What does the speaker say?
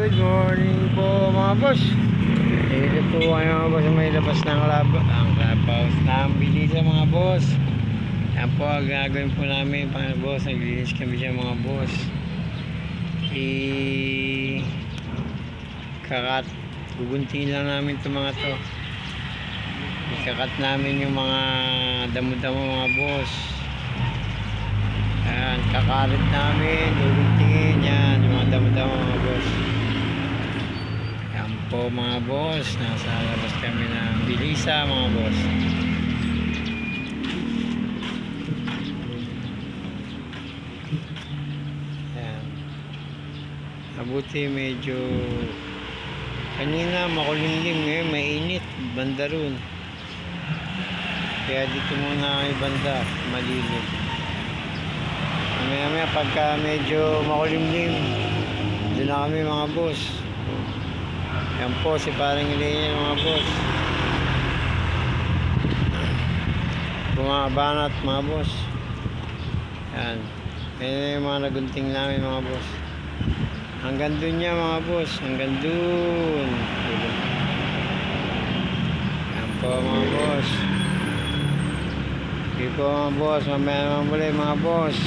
Good morning po mga boss. Dito po kayo mga boss, may labas ng clubhouse ng Bilisa mga boss. Yan po ang gagawin po namin mga boss. Naglinis kami siya mga boss. Guguntingin lang namin ito mga to. Ikakat namin yung mga damo-damo mga boss. Yan, kakarit namin, guguntingin yan yung mga damo-damo mga boss. Yan po mga boss, nasa labas kami ng Bilisa mga boss. Yan, mabuti medyo kanina makulimlim, ngayon mainit banda ron, kaya dito muna kami banda malilim. Maya pagka medyo makulimlim doon na kami mga boss. Yan po si parang Ilenia mga boss, bumabanat mga boss. Yan, yan yung mga nagunting namin mga boss. Hanggang dun niya mga boss, hanggang dun. Yan po mga boss. Hindi po mga boss, mamaya naman muli mga boss.